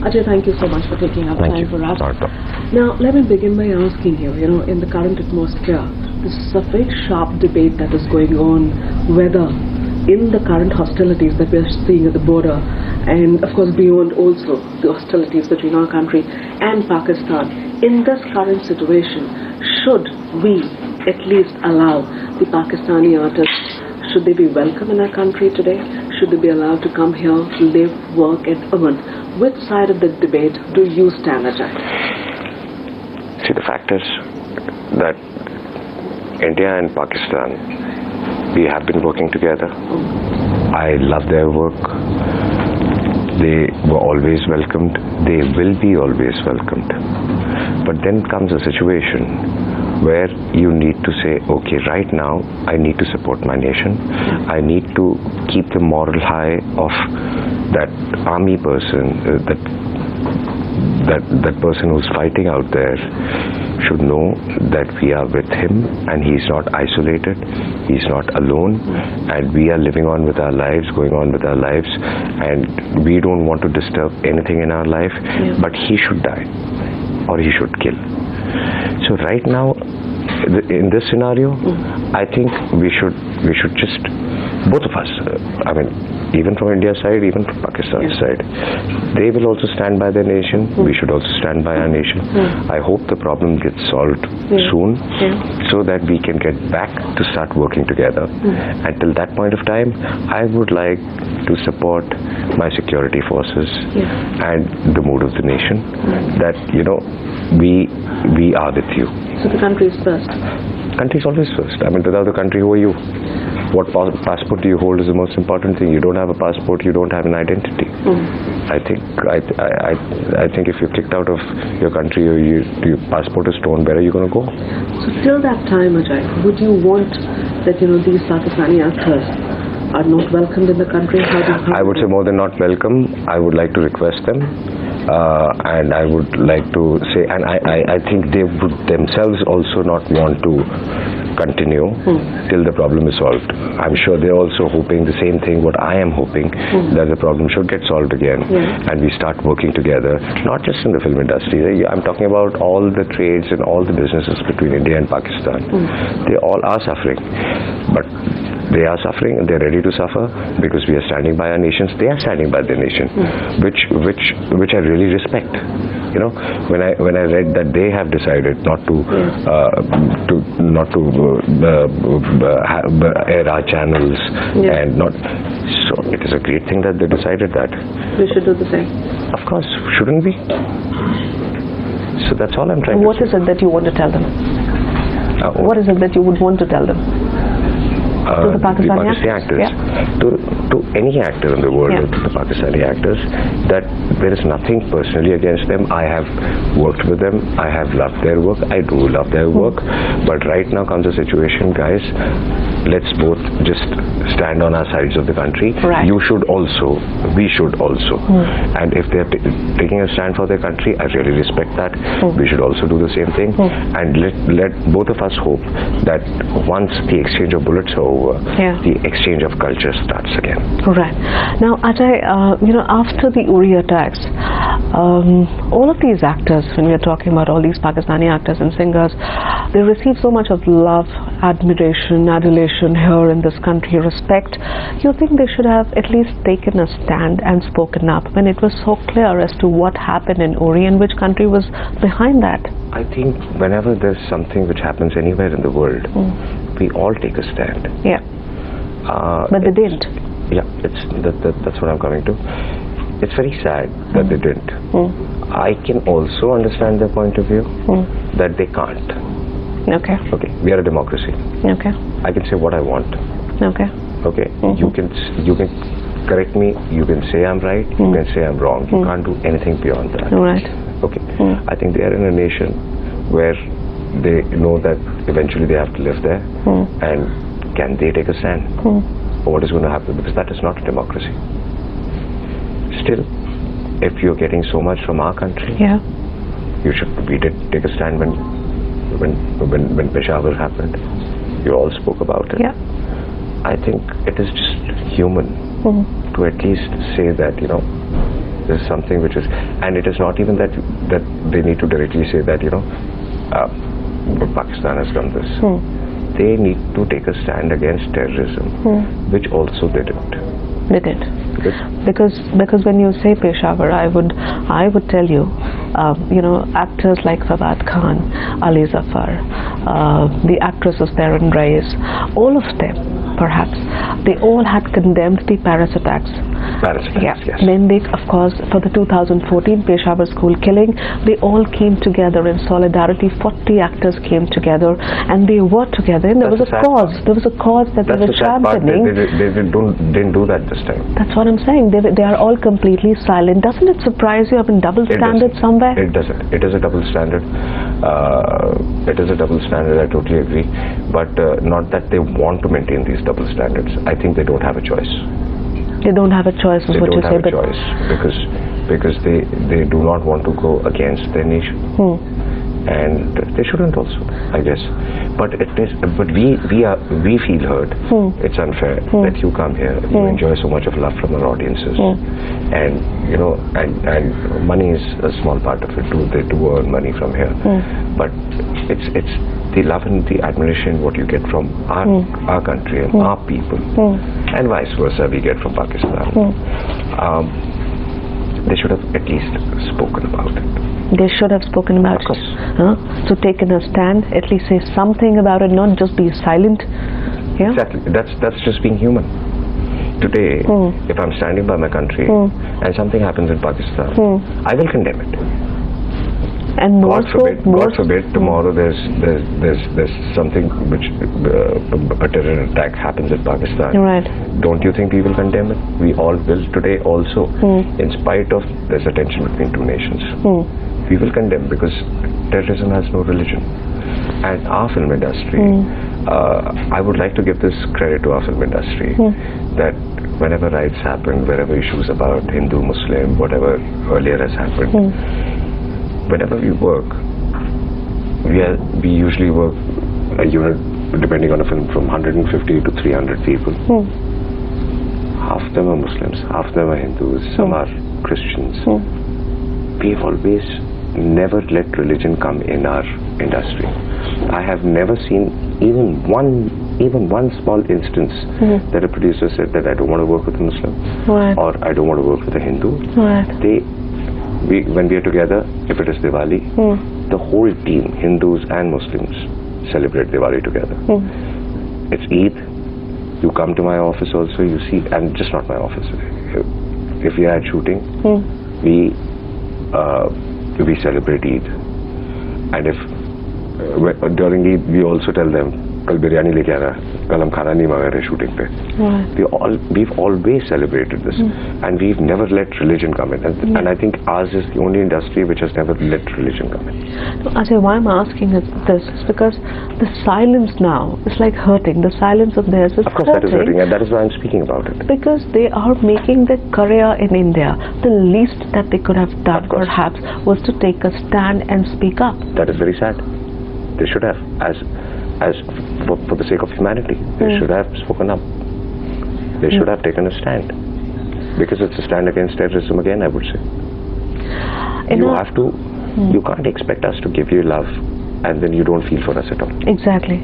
Ajay, thank you so much for taking up time for us. Not Now, let me begin by asking you, in the current atmosphere, this is a very sharp debate that is going on, whether in the current hostilities that we are seeing at the border, and of course beyond also the hostilities between our country and Pakistan, in this current situation, should we at least allow the Pakistani artists, should they be welcome in our country today? Should they be allowed to come here, live, work and earn? Which side of the debate do you stand, Ajay? See, the fact is that India and Pakistan, we have been working together. I love their work. They were always welcomed. They will be always welcomed. But then comes a situation where you need to say, okay, right now I need to support my nation. I need to keep the moral high of that army person, that person who's fighting out there should know that we are with him and he's not isolated, he's not alone, and we are living on with our lives, going on with our lives, and we don't want to disturb anything in our life, but he should die or he should kill. So right now, in this scenario, I think we should just, both of us, I mean, even from India's side, even from Pakistan's side, they will also stand by their nation. We should also stand by our nation. I hope the problem gets solved soon, so that we can get back to start working together. Until that point of time, I would like to support my security forces and the mood of the nation, that we are with you. So the country is first. Country is always first. I mean, without the country, who are you? What passport do you hold is the most important thing. You don't have a passport, you don't have an identity. I think if you're kicked out of your country or your passport is torn, where are you going to go? So till that time, Ajay, would you want that these Pakistani actors are not welcomed in the country? I would say more than not welcome. I would like to request them. And I would like to say, and I think they would themselves also not want to continue till the problem is solved. I'm sure they're also hoping the same thing what I am hoping, that the problem should get solved again and we start working together, not just in the film industry. I'm talking about all the trades and all the businesses between India and Pakistan. They all are suffering, but they are suffering and they're ready to suffer because we are standing by our nations. They are standing by their nation, which I really respect. When I read that they have decided not to air our channels and not, so it is a great thing that they decided that. We should do the same. Of course, shouldn't we? So that's all I'm trying to say. What is it that you want to tell them? What is it that you would want to tell them? To the Pakistani actors? To any actor in the world, to the Pakistani actors, that there is nothing personally against them. I have worked with them. I have loved their work. I do love their work. But right now comes a situation, guys, let's both just stand on our sides of the country. You should also, we should also. And if they're taking a stand for their country, I really respect that. We should also do the same thing. And let both of us hope that once the exchange of bullets are over, the exchange of culture starts again. Right. Now, Ajay, after the Uri attacks, all of these actors, when we are talking about all these Pakistani actors and singers, they receive so much of love, admiration, adulation here in this country, respect. You think they should have at least taken a stand and spoken up when it was so clear as to what happened in Uri and which country was behind that? I think whenever there's something which happens anywhere in the world, we all take a stand. But they didn't. That's what I'm coming to. It's very sad that they didn't. I can also understand their point of view, that they can't. Okay, we are a democracy. I can say what I want. You can correct me, you can say I'm right, you can say I'm wrong. You can't do anything beyond that. I think they are in a nation where they know that eventually they have to live there, and can they take a stand for what is going to happen, because that is not a democracy. Still, if you're getting so much from our country, we did take a stand when Peshawar happened. You all spoke about it. I think it is just human to at least say that There's something which is, and it is not even that they need to directly say that, you know, Pakistan has done this. They need to take a stand against terrorism, which also they didn't. They did. Because when you say Peshawar, I would tell you, you know, actors like Fawad Khan, Ali Zafar, the actresses there in Race, all of them, perhaps, they all had condemned the Paris attacks. Yes. Then they, of course, for the 2014 Peshawar school killing, they all came together in solidarity. 40 actors came together and they were together. And there was a cause. There was a cause that they were championing. They didn't do that this time. That's what I'm saying. They are all completely silent. Doesn't it surprise you? Have been double standard somewhere? It doesn't. It is a double standard. It is a double standard. I totally agree. But not that they want to maintain these double standards. I think they don't have a choice. They don't have a choice, is what you say. They don't have a choice because they do not want to go against their nation, and they shouldn't also, I guess. But we feel hurt. It's unfair that you come here, you enjoy so much of love from our audiences, and you know, and money is a small part of it too. They do earn money from here, but it's the love and the admiration what you get from our country and our people, and vice versa we get from Pakistan. They should have at least spoken about it. They should have spoken about it. So taken a stand, at least say something about it, not just be silent. Yeah? Exactly. That's just being human. Today, if I'm standing by my country and something happens in Pakistan, I will condemn it. And God forbid, tomorrow there's something which a terror attack happens in Pakistan. Right. Don't you think we will condemn it? We all will today also, in spite of there's a tension between two nations. We will condemn because terrorism has no religion. And our film industry, I would like to give this credit to our film industry, that whenever riots happen, wherever issues about Hindu, Muslim, whatever earlier has happened, whenever we work, we usually work a unit, depending on a film, from 150 to 300 people. Half of them are Muslims, half of them are Hindus, some are Christians. We've always never let religion come in our industry. I have never seen even one small instance that a producer said that I don't want to work with a Muslim, or I don't want to work with a Hindu. When we are together, if it is Diwali, the whole team, Hindus and Muslims, celebrate Diwali together. It's Eid. You come to my office also, you see, and just not my office. If we are shooting, we celebrate Eid. And if during Eid, we also tell them, kal biryani leke aana, kal hum khana nahi manga rahe shooting pe. We've always celebrated this, and we've never let religion come in. And I think ours is the only industry which has never let religion come in. Ajay, why I'm asking this is because the silence now is like hurting. The silence of theirs is hurting. Of course that is hurting, and that is why I'm speaking about it. Because they are making their career in India. The least that they could have done perhaps was to take a stand and speak up. That is very sad. They should have, for the sake of humanity, they should have spoken up. They should have taken a stand, because it's a stand against terrorism again, I would say. You have to, you can't expect us to give you love and then you don't feel for us at all. Exactly.